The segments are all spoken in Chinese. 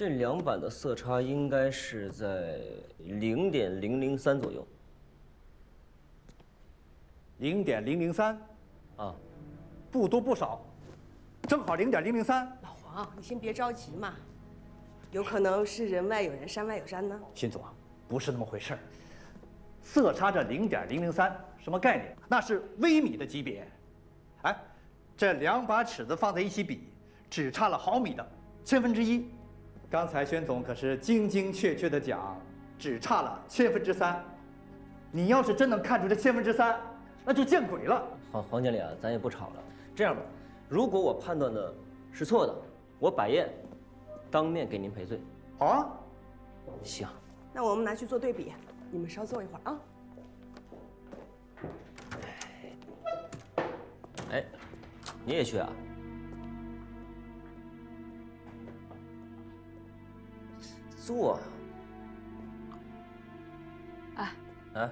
这两版的色差应该是在0.003左右。0.003，啊，不多不少，正好0.003。老黄，你先别着急嘛，有可能是人外有人，山外有山呢。秦总，不是那么回事儿。色差这0.003什么概念？那是微米的级别。哎，这两把尺子放在一起比，只差了毫米的1/1000。刚才宣总可是精精确确的讲，只差了3/1000。你要是真能看出这3/1000，那就见鬼了。黄经理啊，咱也不吵了。这样吧，如果我判断的是错的，我摆宴，当面给您赔罪。好啊。行。那我们拿去做对比，你们稍坐一会儿啊。哎，你也去啊？坐啊。哎，啊，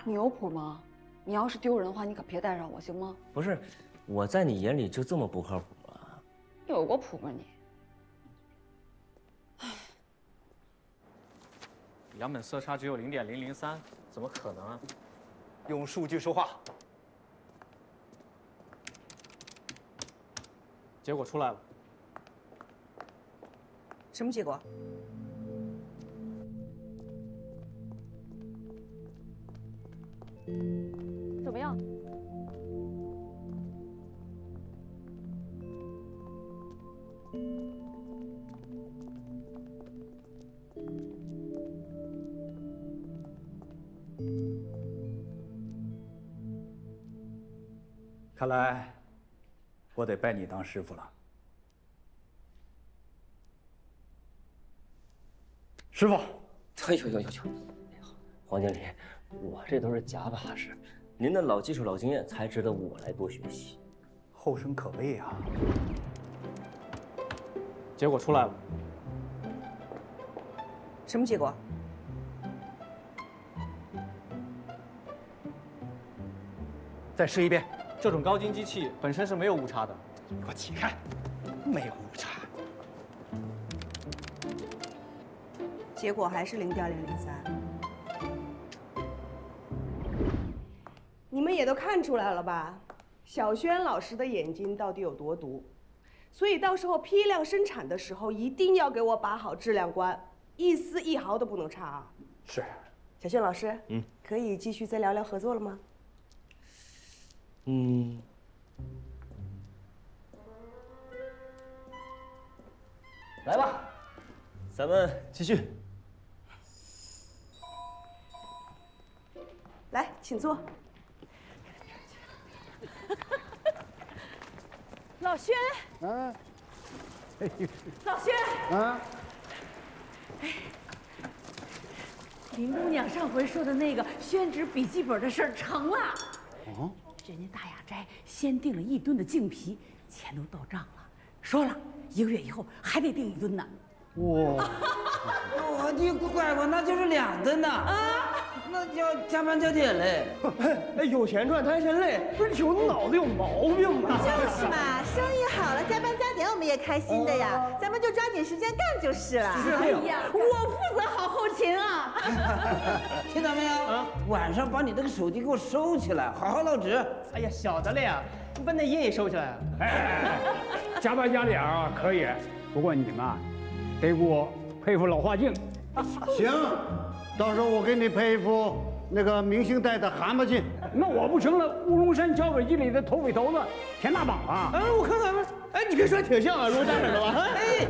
你有谱吗？你要是丢人的话，你可别带上我，行吗？不是，我在你眼里就这么不靠谱吗？有过谱吗你？两本色差只有0.003，怎么可能啊？用数据说话。结果出来了，什么结果？怎么样？看来我得拜你当师傅了。师傅，哎呦，黄经理，我这都是假把式，您的老技术、老经验才值得我来多学习。后生可畏啊！结果出来了，什么结果？再试一遍。这种高精机器本身是没有误差的。给我起开！没有误差。结果还是0.003。你们也都看出来了吧？小轩老师的眼睛到底有多毒？所以到时候批量生产的时候，一定要给我把好质量关，一丝一毫都不能差啊！是。小轩老师，可以继续再聊聊合作了吗？来吧，咱们继续。来，请坐。老轩，啊，老轩，啊，林姑娘上回说的那个宣纸笔记本的事儿成了。哦，人家大雅斋先订了1吨的净皮，钱都到账了，说了1个月以后还得订1吨呢。哇，我的乖乖，那就是2吨呐！啊，那叫加班加点嘞。哎，有钱赚贪神累，不是有脑子有毛病吧？就是嘛，生意好了，加班加点我们也开心的呀。咱们就抓紧时间干就是了。哎呀，我负责好后勤啊！听到没有？晚上把你那个手机给我收起来，好好唠纸。哎呀，晓得了呀，你把那烟也收起来啊。加班加点啊，可以。不过你们啊，得给我配副老花镜。行，到时候我给你配一副那个明星戴的蛤蟆镜。那我不成了乌龙山剿匪记里的头尾头子田大宝啊？哎，我看看吧。哎，你别说挺像啊，如站着的吧？哎。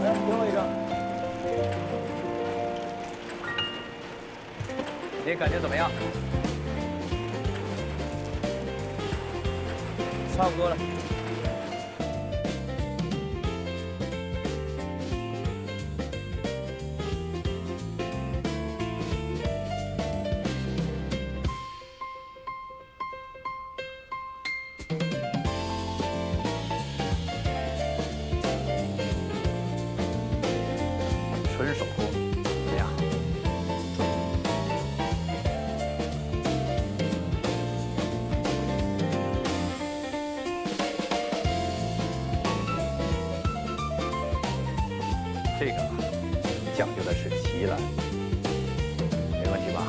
来，给我一个。你感觉怎么样？差不多了。这个讲究的是齐了，没问题吧？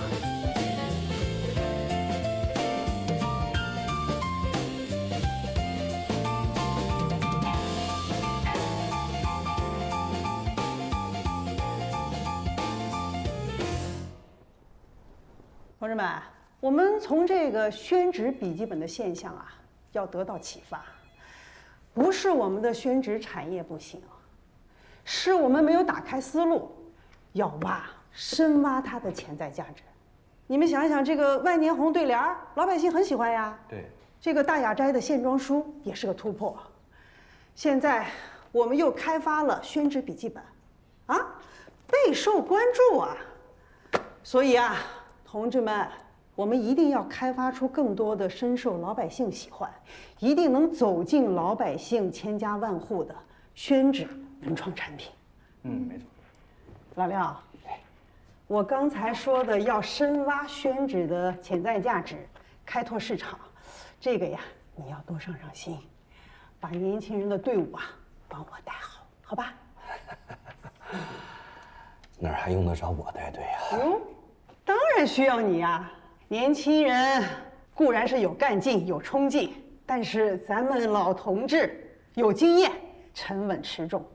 同志们，我们从这个宣纸笔记本的现象啊，要得到启发。不是我们的宣纸产业不行，是我们没有打开思路，要挖深挖它的潜在价值。你们想一想，这个万年红对联儿，老百姓很喜欢呀。对，这个大雅斋的线装书也是个突破。现在我们又开发了宣纸笔记本，啊，备受关注啊。所以啊，同志们，我们一定要开发出更多的深受老百姓喜欢，一定能走进老百姓千家万户的宣纸文创产品。没错。老廖，我刚才说的要深挖宣纸的潜在价值，开拓市场，这个呀，你要多上上心，把年轻人的队伍啊帮我带好，好吧？哪儿还用得着我带队呀？当然需要你呀！年轻人固然是有干劲、有冲劲，但是咱们老同志有经验，沉稳持重，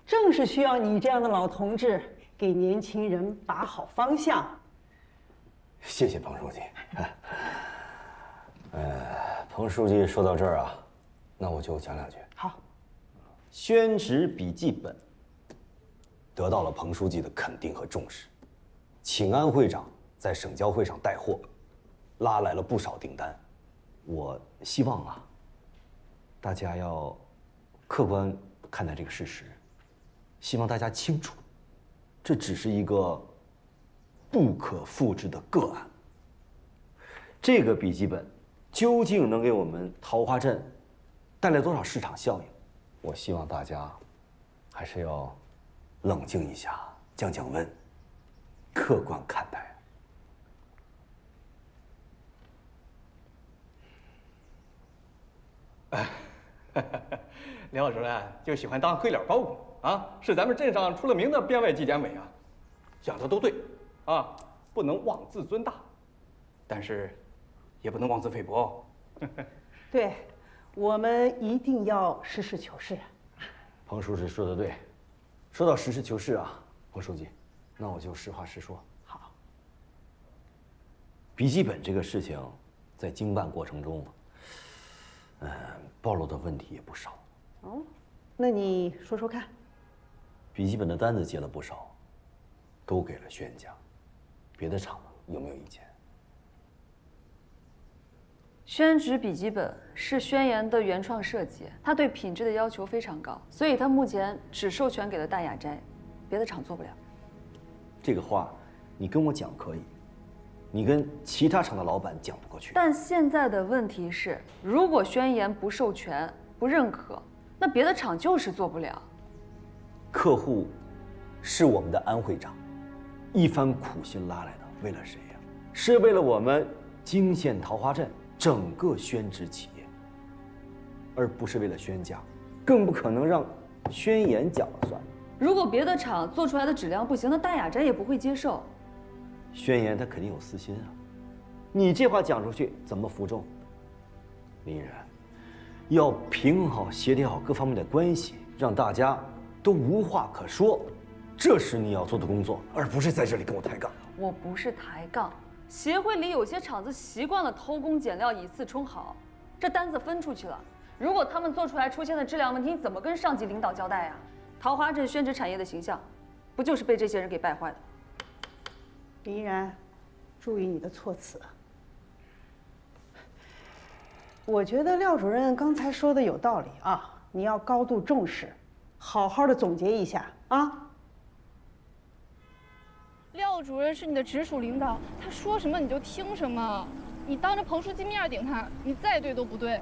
正是需要你这样的老同志给年轻人把好方向。谢谢彭书记。彭书记说到这儿啊，那我就讲两句。好，宣纸笔记本得到了彭书记的肯定和重视，请安会长在省交会上带货，拉来了不少订单。我希望啊，大家要客观看待这个事实，希望大家清楚，这只是一个不可复制的个案。这个笔记本究竟能给我们桃花镇带来多少市场效应？我希望大家还是要冷静一下，降降温，客观看待。廖主任就喜欢当黑脸包公啊，是咱们镇上出了名的编外纪检委啊，讲的都对啊，不能妄自尊大，但是也不能妄自菲薄哦。对，我们一定要实事求是。彭书记说的对，说到实事求是啊，彭书记，那我就实话实说。好。笔记本这个事情，在经办过程中，暴露的问题也不少。哦，那你说说看。笔记本的单子接了不少，都给了宣家，别的厂有没有意见？宣纸笔记本是宣言的原创设计，它对品质的要求非常高，所以它目前只授权给了大雅斋，别的厂做不了。这个话你跟我讲可以，你跟其他厂的老板讲不过去。但现在的问题是，如果宣言不授权、不认可，那别的厂就是做不了。客户是我们的安会长，一番苦心拉来的，为了谁呀？是为了我们泾县桃花镇整个宣纸企业，而不是为了宣家，更不可能让宣言讲了算。如果别的厂做出来的质量不行，那大雅斋也不会接受。宣言他肯定有私心啊，你这话讲出去怎么服众？林然，要平衡好、协调好各方面的关系，让大家都无话可说，这是你要做的工作，而不是在这里跟我抬杠。我不是抬杠，协会里有些厂子习惯了偷工减料、以次充好，这单子分出去了，如果他们做出来出现的质量问题，你怎么跟上级领导交代呀？桃花镇宣纸产业的形象，不就是被这些人给败坏的？林依然，注意你的措辞。我觉得廖主任刚才说的有道理啊，你要高度重视，好好的总结一下啊。廖主任是你的直属领导，他说什么你就听什么。你当着彭书记面顶他，你再对都不对。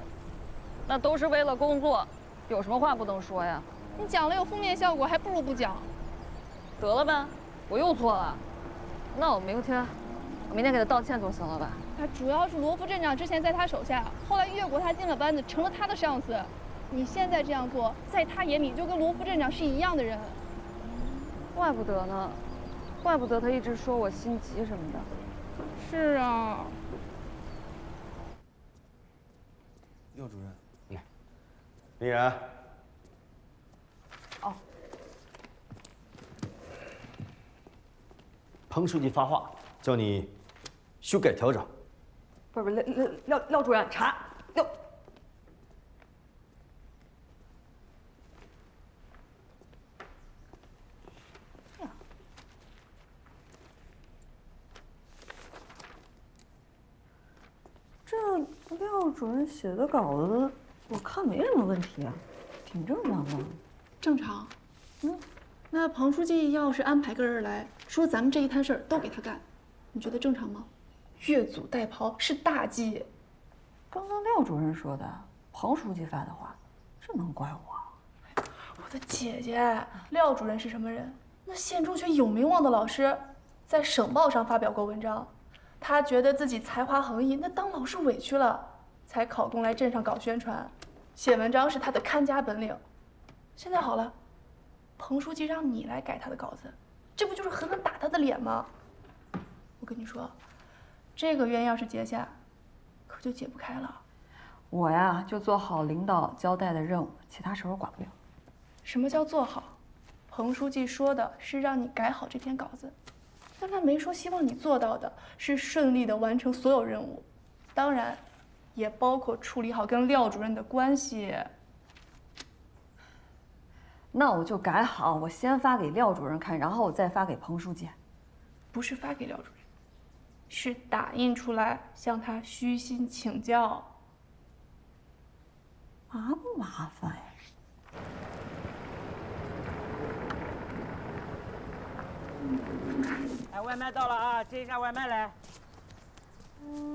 那都是为了工作，有什么话不能说呀？你讲了有负面效果，还不如不讲。得了呗，我又错了。那我明天给他道歉总行了吧？主要是罗副镇长之前在他手下，后来越过他进了班子，成了他的上司。你现在这样做，在他眼里就跟罗副镇长是一样的人。怪不得呢，怪不得他一直说我心急什么的。是啊。廖主任，来，李然。哦。彭书记发话，叫你修改调整。不是廖主任，查廖。这廖主任写的稿子，我看没什么问题啊，挺正常的。正常。那彭书记要是安排个人来说咱们这一摊事儿都给他干，你觉得正常吗？越俎代庖是大忌。刚刚廖主任说的，彭书记发的话，这能怪我？我的姐姐，廖主任是什么人？那县中学有名望的老师，在省报上发表过文章。他觉得自己才华横溢，那当老师委屈了，才考公来镇上搞宣传。写文章是他的看家本领。现在好了，彭书记让你来改他的稿子，这不就是狠狠打他的脸吗？我跟你说，这个冤要是结下，可就解不开了。我呀，就做好领导交代的任务，其他事我管不了。什么叫做好？彭书记说的是让你改好这篇稿子，但他没说希望你做到的是顺利的完成所有任务，当然，也包括处理好跟廖主任的关系。那我就改好，我先发给廖主任看，然后我再发给彭书记。不是发给廖主任，是打印出来向他虚心请教。麻不麻烦呀？哎，外卖到了啊，接一下外卖来。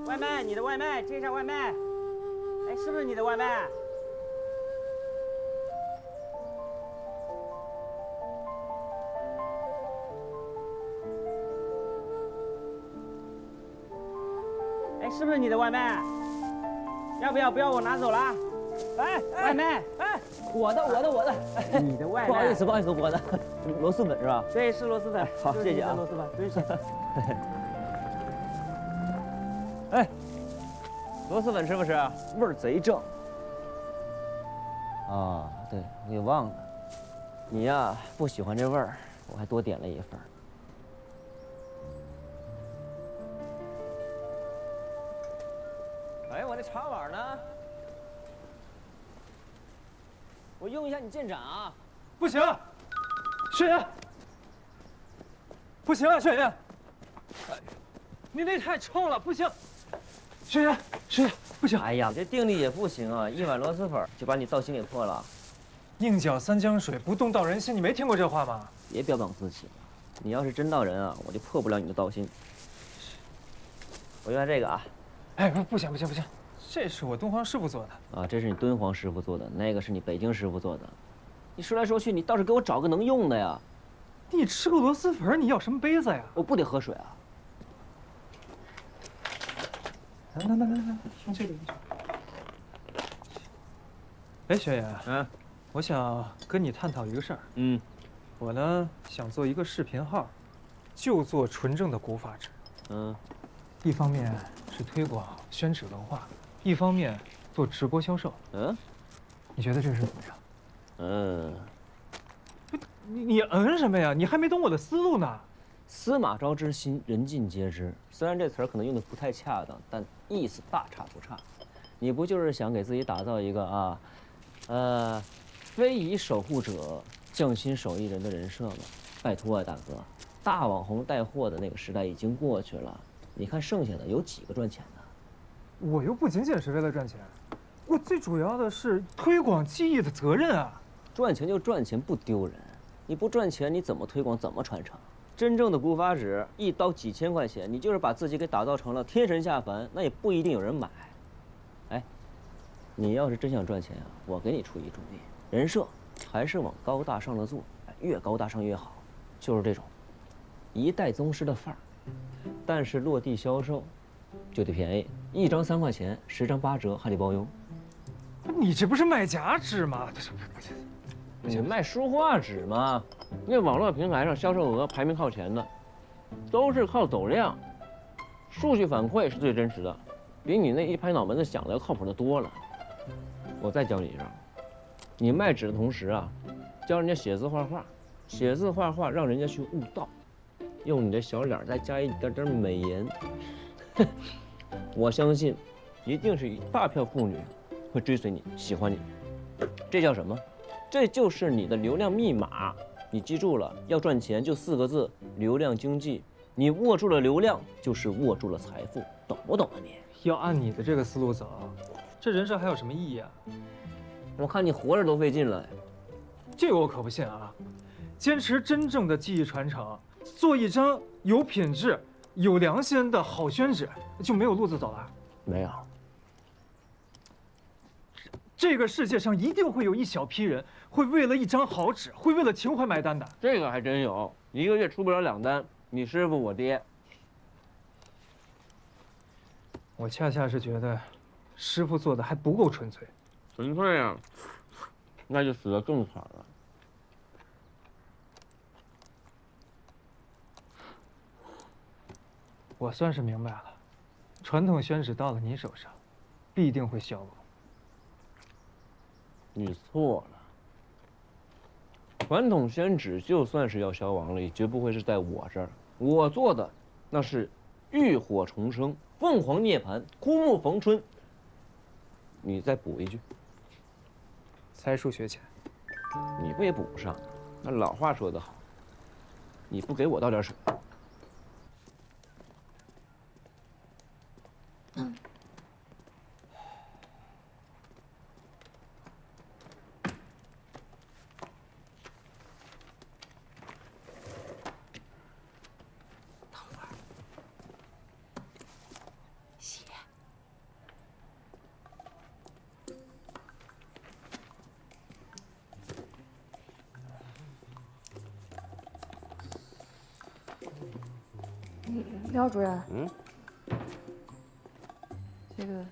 外卖，你的外卖，接一下外卖。哎，是不是你的外卖？哎，是不是你的外卖？要不要我拿走了？哎，外卖，哎，我的，你的外卖。不好意思，我的螺蛳粉是吧？对，是螺蛳粉。好，谢谢啊。螺蛳粉，不用谢。哎，螺蛳粉吃不吃？味儿贼正。啊，对，我给忘了，你呀不喜欢这味儿，我还多点了一份。哎，我那茶碗呢？我用一下你鉴赏啊！不行，雪岩，不行啊，雪岩，你那太臭了，不行。雪岩，不行！哎呀，这定力也不行啊，一碗螺蛳粉就把你道心给破了。宁搅三江水，不动道人心，你没听过这话吗？别标榜自己了，你要是真道人啊，我就破不了你的道心。我用下这个啊。哎，不行，这是我敦煌师傅做的啊，这是你敦煌师傅做的，那个是你北京师傅做的。你说来说去，你倒是给我找个能用的呀。你吃个螺蛳粉，你要什么杯子呀？我不得喝水啊。来，用这个。哎，雪野，我想跟你探讨一个事儿。我呢想做一个视频号，就做纯正的古法纸。一方面是推广宣纸文化，一方面做直播销售。你觉得这事怎么样？你什么呀？你还没懂我的思路呢。司马昭之心，人尽皆知。虽然这词儿可能用的不太恰当，但意思大差不差。你不就是想给自己打造一个非遗守护者、匠心手艺人的人设吗？拜托啊，大哥，大网红带货的那个时代已经过去了。你看剩下的有几个赚钱的？我又不仅仅是为了赚钱，我最主要的是推广技艺的责任啊。赚钱就赚钱，不丢人。你不赚钱，你怎么推广，怎么传承？真正的古法纸一刀几千块钱，你就是把自己给打造成了天神下凡，那也不一定有人买。哎，你要是真想赚钱啊，我给你出一主意，人设还是往高大上了做，越高大上越好，就是这种一代宗师的范儿。但是落地销售就得便宜，一张3块钱，10张8折，还得包邮。你这不是卖假纸吗？你卖书画纸嘛，那网络平台上销售额排名靠前的，都是靠走量，数据反馈是最真实的，比你那一拍脑门子想的要靠谱的多了。我再教你一招，你卖纸的同时啊，教人家写字画画，写字画画让人家去悟道，用你的小脸再加一点点美颜，我相信，一定是一大票妇女会追随你，喜欢你。这叫什么？这就是你的流量密码。你记住了，要赚钱就4个字：流量经济。你握住了流量，就是握住了财富，懂不懂啊你？要按你的这个思路走，这人生还有什么意义啊？我看你活着都费劲了。这个我可不信啊！坚持真正的技艺传承，做一张有品质、有良心的好宣纸，就没有路子走了？没有。这个世界上一定会有一小批人会为了一张好纸，会为了情怀买单的。这个还真有，1个月出不了2单。你师傅我爹。我恰恰是觉得，师傅做的还不够纯粹。纯粹啊，那就死得更惨了。我算是明白了，传统宣纸到了你手上，必定会消亡。你错了，传统宣纸就算是要消亡了，也绝不会是在我这儿。我做的那是浴火重生、凤凰涅槃、枯木逢春。你再补一句，才疏学浅。你不也补不上？那老话说得好，你不给我倒点水。廖主任，这个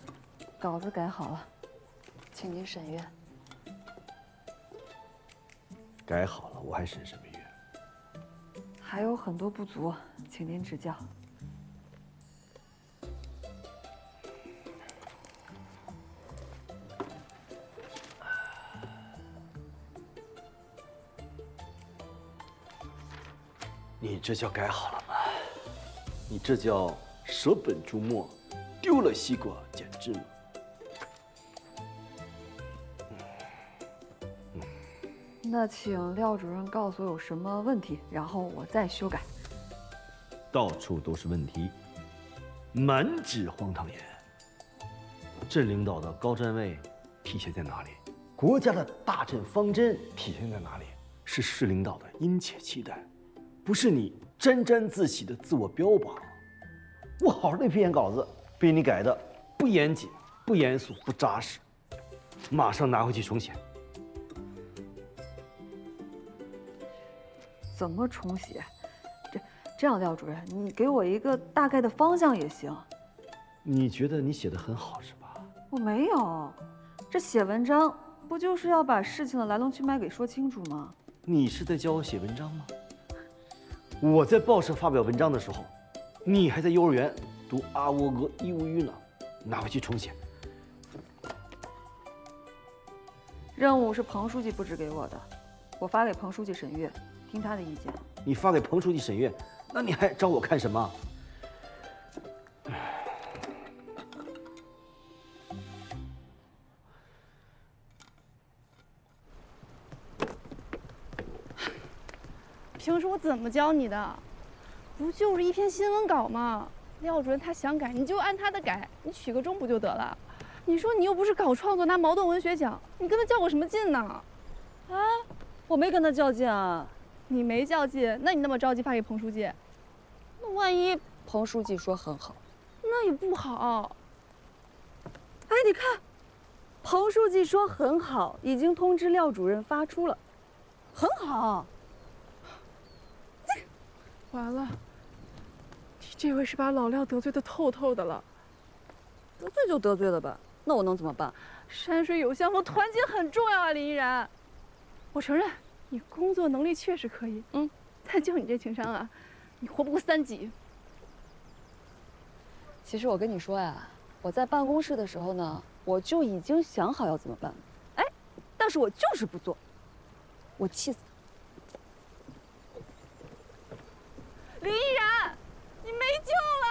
稿子改好了，请您审阅。改好了，我还审什么阅？还有很多不足，请您指教。你这叫改好了吗？你这叫舍本逐末，丢了西瓜捡芝麻。那请廖主任告诉我有什么问题，然后我再修改。到处都是问题，满纸荒唐言。镇领导的高站位体现在哪里？国家的大政方针体现在哪里？是市领导的殷切期待，不是你沾沾自喜的自我标榜。我好好的一篇稿子，被你改的不严谨、不严肃、不扎实，马上拿回去重写。怎么重写？这样，廖主任，你给我一个大概的方向也行。你觉得你写的很好是吧？我没有，这写文章不就是要把事情的来龙去脉给说清楚吗？你是在教我写文章吗？我在报社发表文章的时候，你还在幼儿园读阿窝格一无语呢，拿回去重写。任务是彭书记布置给我的，我发给彭书记审阅，听他的意见。你发给彭书记审阅，那你还找我看什么？平时我怎么教你的？不就是一篇新闻稿吗？廖主任他想改，你就按他的改，你取个中不就得了？你说你又不是搞创作拿茅盾文学奖，你跟他较个什么劲呢？啊，我没跟他较劲啊。你没较劲，那你那么着急发给彭书记，那万一彭书记说很好，那也不好。哎，你看，彭书记说很好，已经通知廖主任发出了，很好。完了，你这回是把老廖得罪的透透的了。得罪就得罪了吧，那我能怎么办？山水有相逢，团结很重要啊，林依然。我承认你工作能力确实可以，但就你这情商啊，你活不过3级。其实我跟你说呀，我在办公室的时候呢，我就已经想好要怎么办，哎，但是我就是不做，我气死他。林依然，你没救了！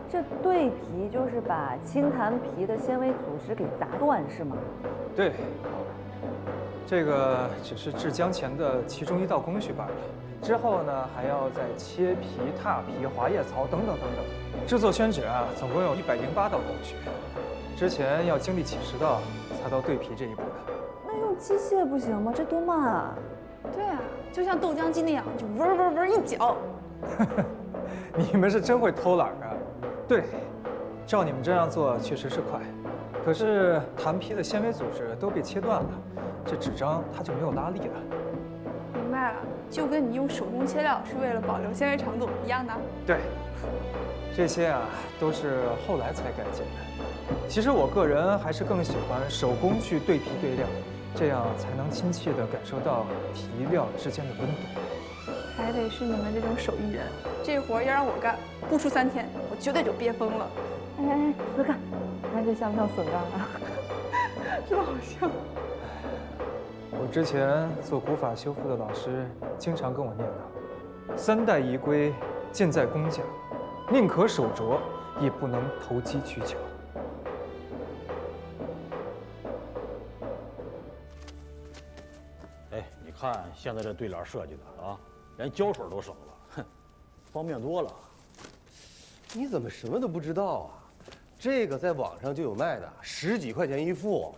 这对皮就是把青檀皮的纤维组织给砸断，是吗？对，这个只是制浆前的其中一道工序罢了。之后呢，还要再切皮、踏皮、滑叶槽等等等等。制作宣纸啊，总共有108道工序，之前要经历几10道才到对皮这一步的。那用机械不行吗？这多慢啊！对啊，就像豆浆机那样，就嗡嗡嗡一搅。你们是真会偷懒啊！对，照你们这样做确实是快，可是檀皮的纤维组织都被切断了，这纸张它就没有拉力了。明白了，就跟你用手工切料是为了保留纤维长度一样的。对，这些啊都是后来才改进的。其实我个人还是更喜欢手工去对皮对料，这样才能亲切地感受到皮料之间的温度。还得是你们这种手艺人，这活要让我干，不出3天，我绝对就憋疯了。哎，快看，看这像不像笋干啊？这么好笑。我之前做古法修复的老师经常跟我念叨：3代遗规，尽在工匠，宁可手拙，也不能投机取巧。哎，你看现在这对联设计的啊，连胶水都省了，哼，方便多了。你怎么什么都不知道啊？这个在网上就有卖的，10几块钱一副，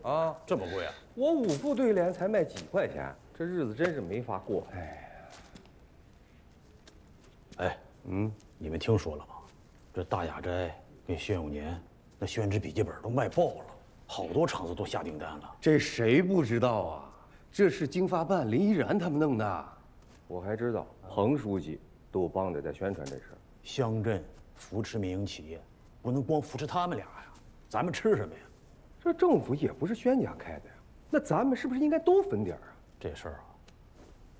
啊，这么贵啊？我5副对联才卖几块钱，这日子真是没法过。哎，你们听说了吗？这大雅斋跟宣永年那宣纸笔记本都卖爆了，好多厂子都下订单了。这谁不知道啊？这是经发办林依然他们弄的。我还知道彭书记都帮着在宣传这事儿。乡镇扶持民营企业，不能光扶持他们俩呀，咱们吃什么呀？这政府也不是宣家开的呀，那咱们是不是应该都分点啊？这事儿啊，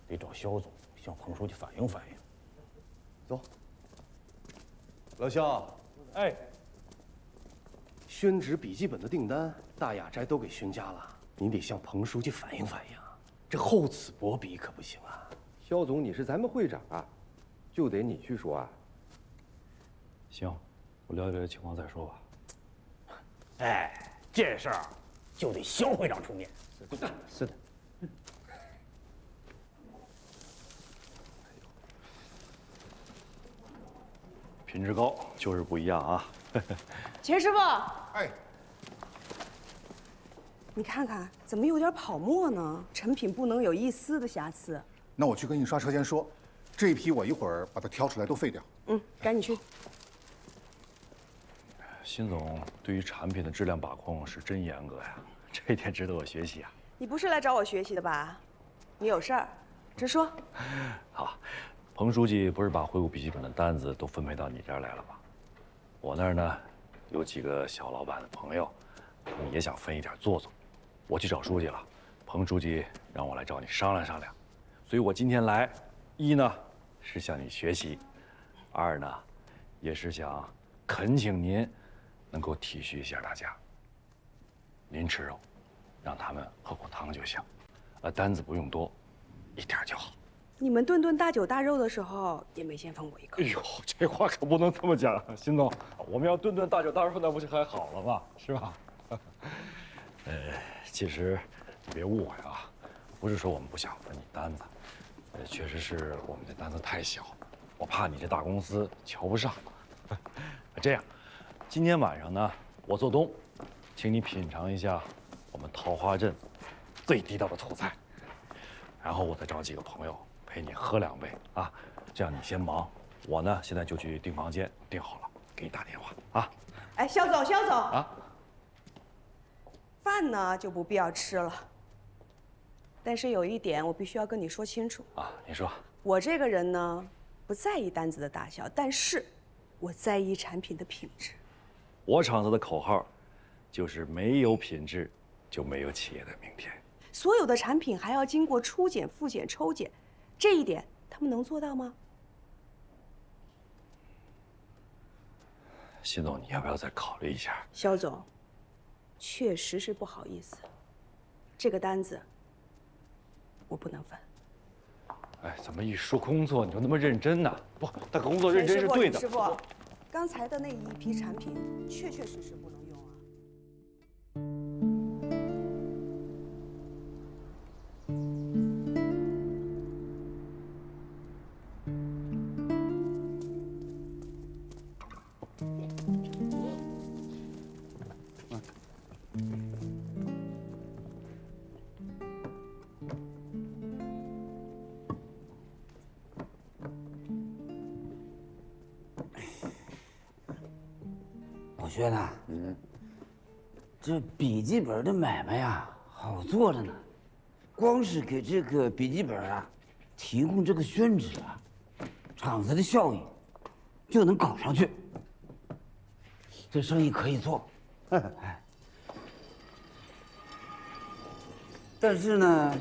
得找肖总向彭书记反映反映。走，老肖，哎，宣纸笔记本的订单，大雅斋都给宣家了，你得向彭书记反映反映，这厚此薄彼可不行啊。肖总，你是咱们会长啊，就得你去说啊。行，我了解了情况再说吧。哎，这事儿就得肖会长出面。是的。品质高就是不一样啊。钱师傅，哎，你看看，怎么有点泡沫呢？成品不能有一丝的瑕疵。那我去跟印刷车间说，这一批我一会儿把它挑出来都废掉。赶紧去。辛总对于产品的质量把控是真严格呀，这一点值得我学习啊。你不是来找我学习的吧？你有事儿，直说。好，彭书记不是把会务笔记本的单子都分配到你这儿来了吗？我那儿呢，有几个小老板的朋友，他们也想分一点做做。我去找书记了，彭书记让我来找你商量商量，所以我今天来，一呢是向你学习，二呢也是想恳请您能够体恤一下大家。您吃肉，让他们喝口汤就行，单子不用多，一点就好。你们顿顿大酒大肉的时候，也没先分我一个。哎呦，这话可不能这么讲，辛总，我们要顿顿大酒大肉，那不是还好了吗？是吧？其实你别误会啊，不是说我们不想分你单子，确实是我们这单子太小，我怕你这大公司瞧不上。这样，今天晚上呢，我做东，请你品尝一下我们桃花镇最地道的土菜，然后我再找几个朋友陪你喝2杯啊。这样你先忙，我呢现在就去订房间，订好了给你打电话啊。哎，肖总，肖总啊，饭呢就不必要吃了。但是有一点我必须要跟你说清楚啊，你说。我这个人呢，不在意单子的大小，但是我在意产品的品质。我厂子的口号就是没有品质就没有企业的明天。所有的产品还要经过初检、复检、抽检，这一点他们能做到吗？辛总，你要不要再考虑一下？肖总，确实是不好意思，这个单子我不能分。哎，怎么一说工作你就那么认真呢？不，他工作认真是对的。师傅，刚才的那一批产品确确实实不能用啊。老薛呢？这笔记本的买卖呀，好做着呢。光是给这个笔记本啊提供这个宣纸啊，厂子的效益就能搞上去。这生意可以做。哎，但是呢，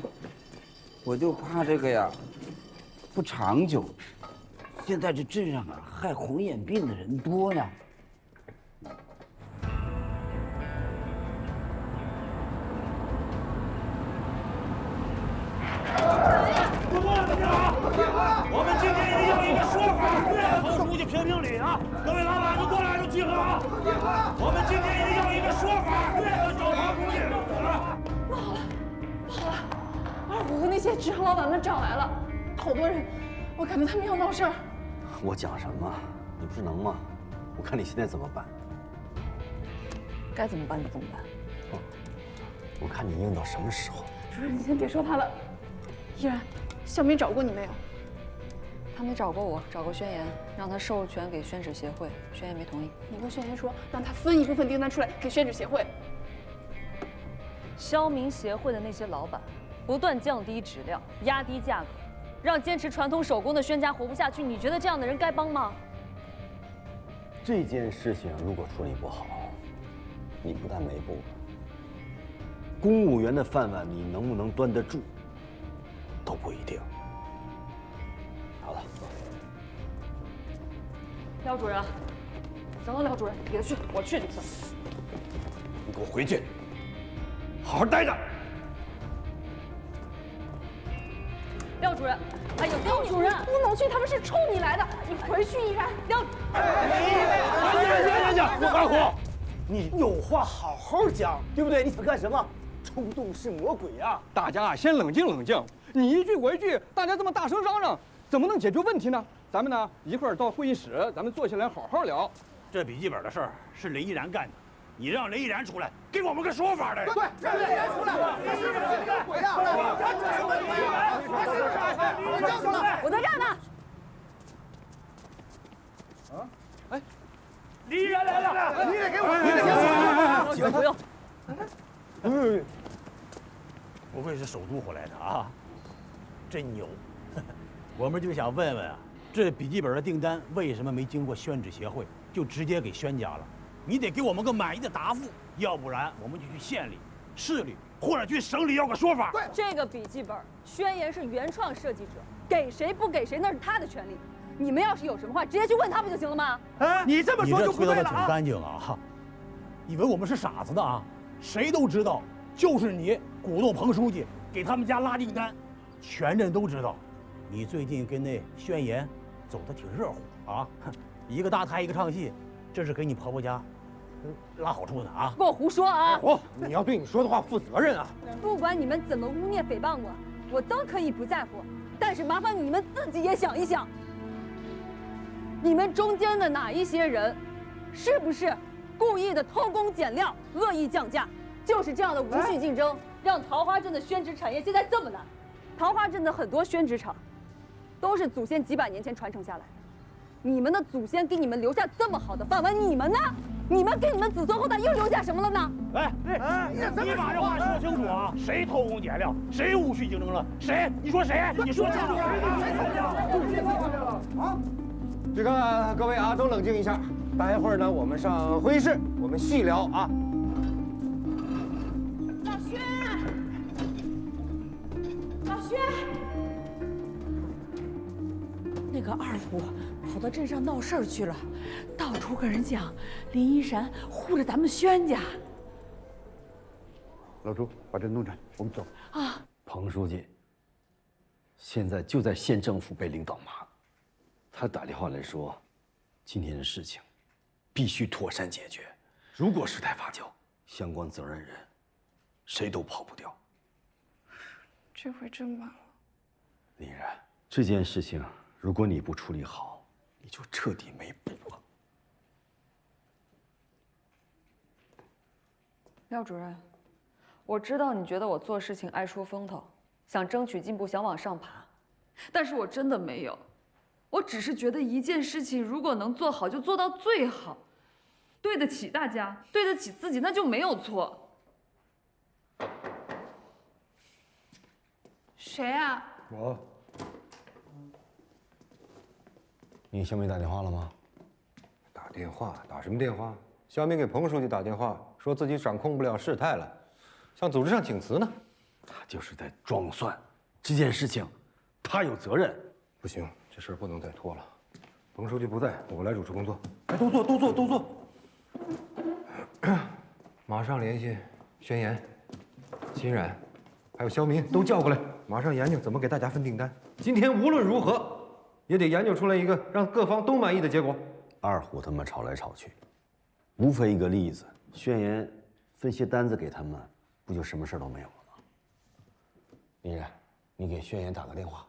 我就怕这个呀不长久。现在这镇上啊，害红眼病的人多呀。我们今天一定要有一个说法，彭书记评评理啊！各位老板，都过来，都集合啊！我们今天一定要有一个说法，小彭书记。不好了，不好了！25个那些职行老板们找来了，好多人，我感觉他们要闹事儿。我讲什么？你不是能吗？我看你现在怎么办？该怎么办就怎么办。我看你硬到什么时候？主任，你先别说他了。依然，小明找过你没有？他没找过我，找过宣言，让他授权给宣纸协会，宣言没同意。你跟宣言说，让他分一部分订单出来给宣纸协会。消明协会的那些老板不断降低质量，压低价格，让坚持传统手工的宣家活不下去。你觉得这样的人该帮吗？这件事情如果处理不好，你不但没补，公务员的饭碗你能不能端得住，都不一定。好了，廖主任，行了，廖主任，别去，我去就行。你给我回去，好好待着。廖主任，哎呦，廖主任，不能去，他们是冲你来的，你回去依然。廖，行，二虎，你有话好好讲，对不对？你想干什么？冲动是魔鬼啊！大家啊，先冷静冷静。你一句我一句，大家这么大声嚷嚷，怎么能解决问题呢？咱们呢，一会儿到会议室，咱们坐下来好好聊。这笔记本的事儿是雷依然干的，你让雷依然出来给我们个说法的。对，让雷依然出来！我在这儿呢。啊？哎，雷依然来了！你得给我，行，不用。不愧是首都回来的啊，真牛！我们就想问问啊，这笔记本的订单为什么没经过宣纸协会，就直接给宣家了？你得给我们个满意的答复，要不然我们就去县里、市里或者去省里要个说法。这个笔记本宣言是原创设计者，给谁不给谁那是他的权利。你们要是有什么话，直接去问他不就行了吗？哎，你这么说就不对了啊！挺干净啊，以为我们是傻子呢啊？谁都知道，就是你鼓动彭书记给他们家拉订单，全镇都知道。你最近跟那宣言走得挺热乎啊，一个大台一个唱戏，这是给你婆婆家拉好处呢啊！给我胡说啊！你要对你说的话负责任啊！不管你们怎么污蔑诽谤我都可以不在乎，但是麻烦你们自己也想一想，你们中间的哪一些人，是不是故意的偷工减料、恶意降价？就是这样的无序竞争，让桃花镇的宣纸产业现在这么难。桃花镇的很多宣纸厂，都是祖先几百年前传承下来的。你们的祖先给你们留下这么好的饭碗，你们呢？你们给你们子孙后代又留下什么了呢？哎，你把这话说清楚啊！谁偷工减料？谁无序竞争了？谁？你说谁？你说谁？啊！这个各位啊，都冷静一下。待会儿呢，我们上会议室，我们细聊啊。老薛，老薛，那个二虎跑到镇上闹事儿去了，到处跟人讲林一山护着咱们轩家。老朱，把这弄着，我们走。啊，彭书记现在就在县政府被领导骂，他打电话来说，今天的事情必须妥善解决，如果事态发酵，相关责任人谁都跑不掉。这回真完了。李然，这件事情如果你不处理好，你就彻底没补了。廖主任，我知道你觉得我做事情爱出风头，想争取进步，想往上爬，但是我真的没有。我只是觉得一件事情如果能做好，就做到最好，对得起大家，对得起自己，那就没有错。谁啊？我。你向明打电话了吗？打电话？打什么电话？肖明给彭书记打电话，说自己掌控不了事态了，向组织上请辞呢。他就是在装蒜，这件事情他有责任。不行，这事儿不能再拖了。彭书记不在，我来主持工作。哎，都坐，都坐，都坐。马上联系宣言、欣然，还有肖明都叫过来，马上研究怎么给大家分订单。今天无论如何，也得研究出来一个让各方都满意的结果。二虎他们吵来吵去，无非一个例子，宣言分些单子给他们，不就什么事都没有了吗？李然，你给宣言打个电话。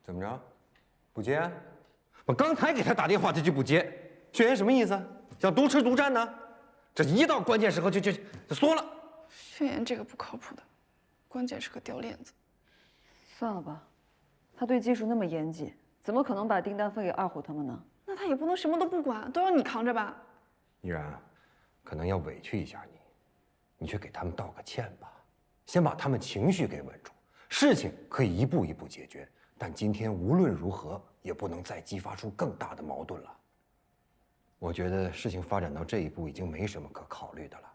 怎么着？不接？我刚才给他打电话，他就不接。宣言什么意思？想独吃独占呢？这一到关键时候就缩了。宣言这个不靠谱的，关键是个掉链子。算了吧，他对技术那么严谨，怎么可能把订单分给二虎他们呢？那他也不能什么都不管，都要你扛着吧？依然，可能要委屈一下你，你去给他们道个歉吧，先把他们情绪给稳住。事情可以一步一步解决。但今天无论如何也不能再激发出更大的矛盾了。我觉得事情发展到这一步已经没什么可考虑的了。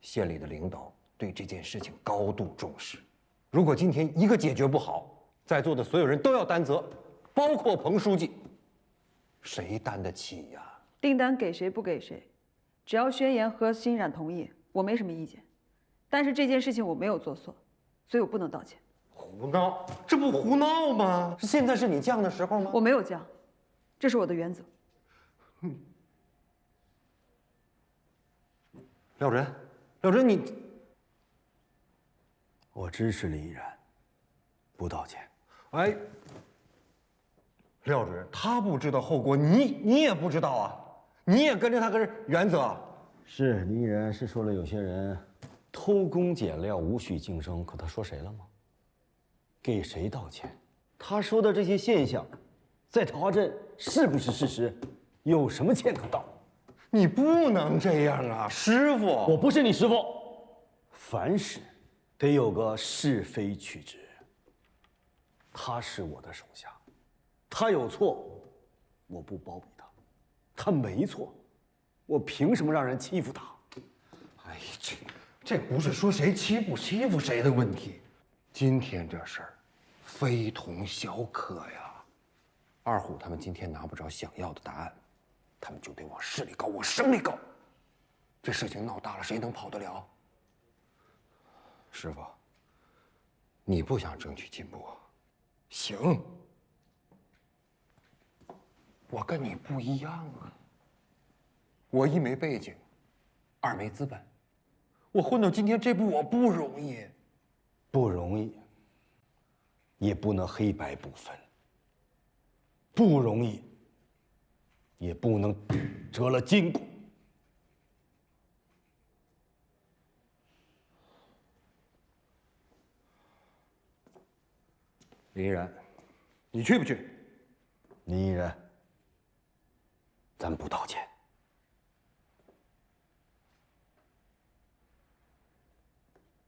县里的领导对这件事情高度重视，如果今天一个解决不好，在座的所有人都要担责，包括彭书记，谁担得起呀？订单给谁不给谁，只要宣言和欣然同意，我没什么意见。但是这件事情我没有做错，所以我不能道歉。胡闹，这不胡闹吗？现在是你犟的时候吗？我没有犟，这是我的原则。廖主任，廖主任，你，我支持李依然，不道歉。哎，廖主任，他不知道后果，你也不知道啊，你也跟着他个原则。是李依然是说了有些人偷工减料、无序竞争，可他说谁了吗？给谁道歉？他说的这些现象，在桃花镇是不是事实？有什么歉可道？你不能这样啊，师傅！我不是你师傅。凡事得有个是非曲直。他是我的手下，他有错，我不包庇他；他没错，我凭什么让人欺负他？哎，这不是说谁欺负谁的问题。今天这事儿非同小可呀！二虎他们今天拿不着想要的答案，他们就得往市里告，往省里告。这事情闹大了，谁能跑得了？师傅，你不想争取进步，行。我跟你不一样啊，我一没背景，二没资本，我混到今天这步我不容易。不容易，也不能黑白不分。不容易，也不能折了筋骨。林依然，你去不去？林依然，咱不道歉。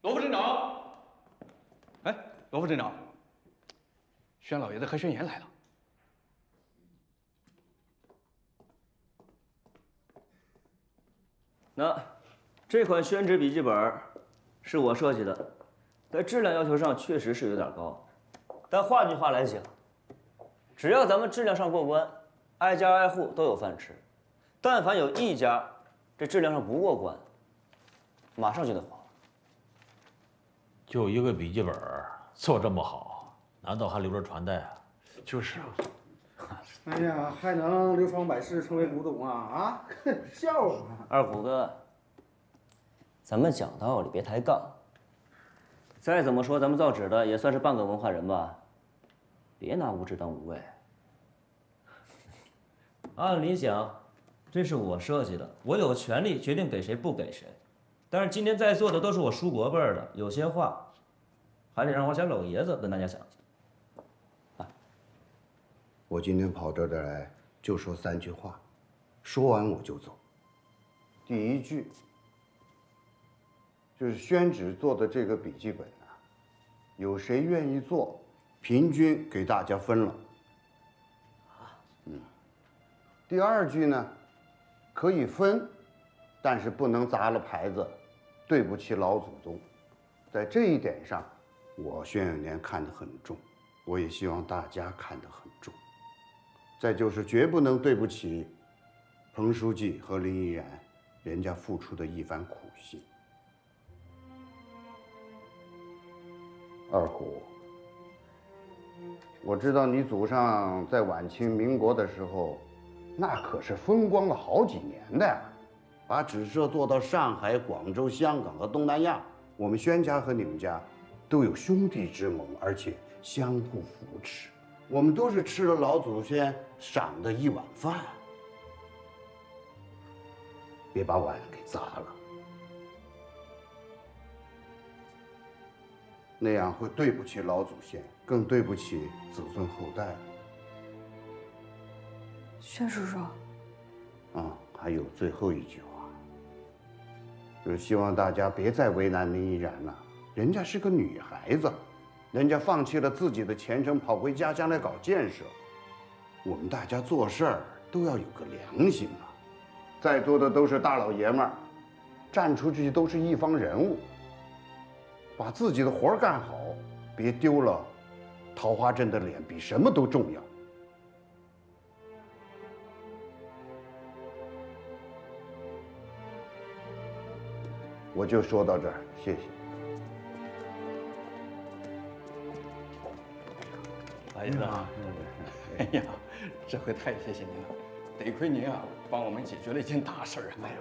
罗副镇长，哎，罗副镇长，宣老爷子和宣言来了。那这款宣纸笔记本是我设计的，在质量要求上确实是有点高，但换句话来讲，只要咱们质量上过关，挨家挨户都有饭吃。但凡有一家这质量上不过关，马上就得黄了。就一个笔记本做这么好，难道还留着传代啊？就是啊。哎呀，还能流芳百世，成为古董啊！啊，笑话！二虎哥，咱们讲道理，别抬杠。再怎么说，咱们造纸的也算是半个文化人吧，别拿无知当无畏。按理讲，这是我设计的，我有权利决定给谁不给谁。但是今天在座的都是我叔伯辈儿的，有些话还得让我家老爷子跟大家讲讲。我今天跑这儿来就说3句话，说完我就走。第一句就是宣纸做的这个笔记本啊，有谁愿意做，平均给大家分了。第二句呢，可以分，但是不能砸了牌子，对不起老祖宗。在这一点上，我宣永年看得很重，我也希望大家看得很重。再就是绝不能对不起彭书记和林依然，人家付出的一番苦心。二虎，我知道你祖上在晚清民国的时候，那可是风光了好几年的呀，把纸社做到上海、广州、香港和东南亚。我们宣家和你们家都有兄弟之盟，而且相互扶持。我们都是吃了老祖先赏的一碗饭，别把碗给砸了，那样会对不起老祖先，更对不起子孙后代。宣叔叔，还有最后一句话，就是希望大家别再为难林依然了，人家是个女孩子。人家放弃了自己的前程，跑回家乡来搞建设。我们大家做事儿都要有个良心啊！在座的都是大老爷们儿，站出去都是一方人物。把自己的活儿干好，别丢了桃花镇的脸，比什么都重要。我就说到这儿，谢谢。老爷子，哎呀，这回太谢谢您了，得亏您啊帮我们解决了一件大事啊！没有。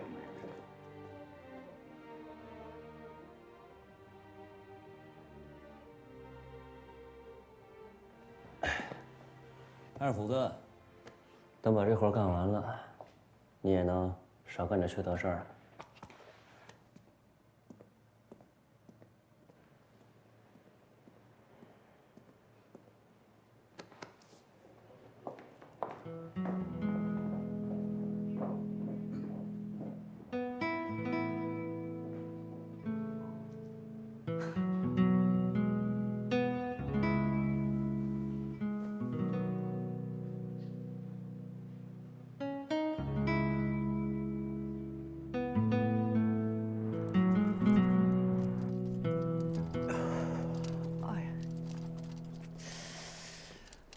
二虎哥，等把这活干完了，你也能少干点缺德事儿。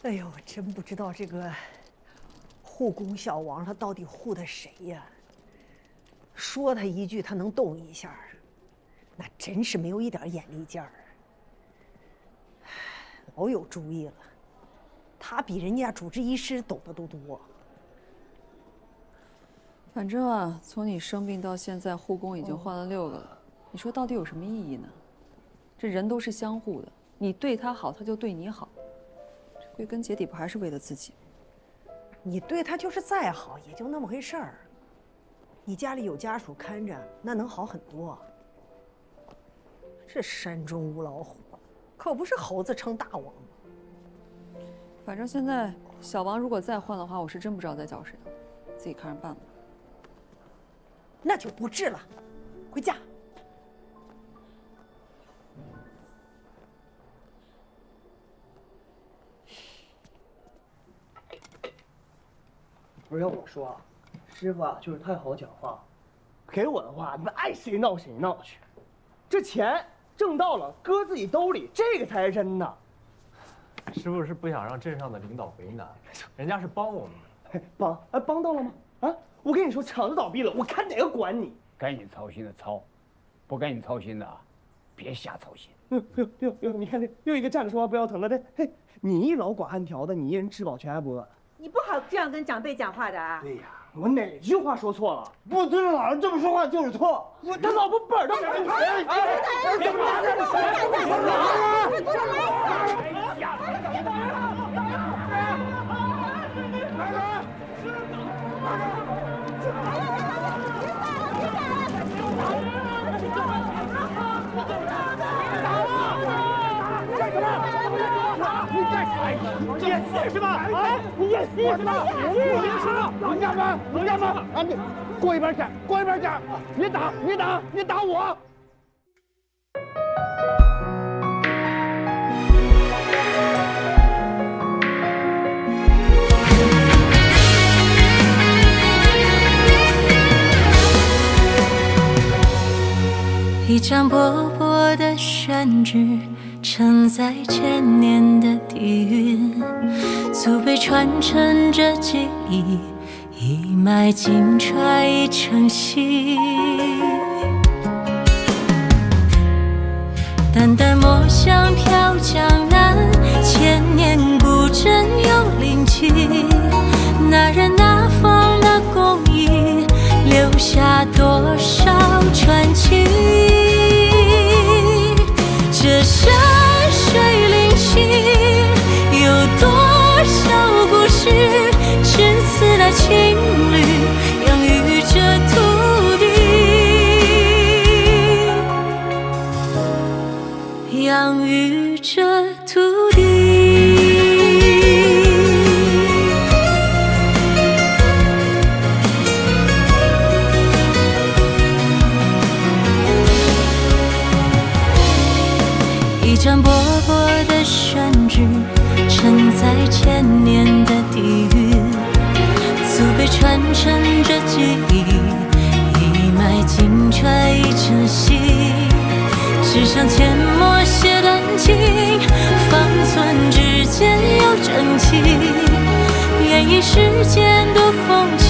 哎呦，我真不知道这个护工小王他到底护的谁呀？说他一句，他能动一下，那真是没有一点眼力劲儿。老有主意了，他比人家主治医师懂得都多。反正啊，从你生病到现在，护工已经换了6个了。你说到底有什么意义呢？这人都是相互的，你对他好，他就对你好。归根结底不还是为了自己？你对他就是再好，也就那么回事儿。你家里有家属看着，那能好很多。这山中无老虎，可不是猴子称大王吗？反正现在小王如果再换的话，我是真不知道再叫谁了，自己看着办吧。那就不治了，回家。不是要我说，师傅啊，就是太好讲话。给我的话，你们爱谁闹谁闹去。这钱挣到了，搁自己兜里，这个才是真的。师傅是不想让镇上的领导为难，人家是帮我们。帮到了吗？啊，我跟你说，厂子倒闭了，我看哪个管你。该你操心的操，不该你操心的，别瞎操心。哟，你看这又一个站着说话不腰疼的，这嘿，你一老管暗条的，你一人吃饱全家不饿。你不好这样跟长辈讲话的啊！对呀，我哪句话说错了？不尊重老人这么说话就是错。他老婆本儿都没你演戏是吧？啊，你演戏是吧？农家们，啊，你过一边去，过一边去！你打我！一张薄薄的宣纸，承载千年的底蕴，祖辈传承着记忆，一脉金揣一成戏。淡淡墨香飘江南，千年古镇有灵气。那人那方那工艺，留下多少传奇？这山水灵气，有多少故事，至此那情侣养育着土地，养育着土地。一张薄薄的宣纸，承载千年的底蕴，祖辈传承着记忆，一脉金揣一成戏。纸上阡陌写丹青，方寸之间有真气。愿以世间多风情。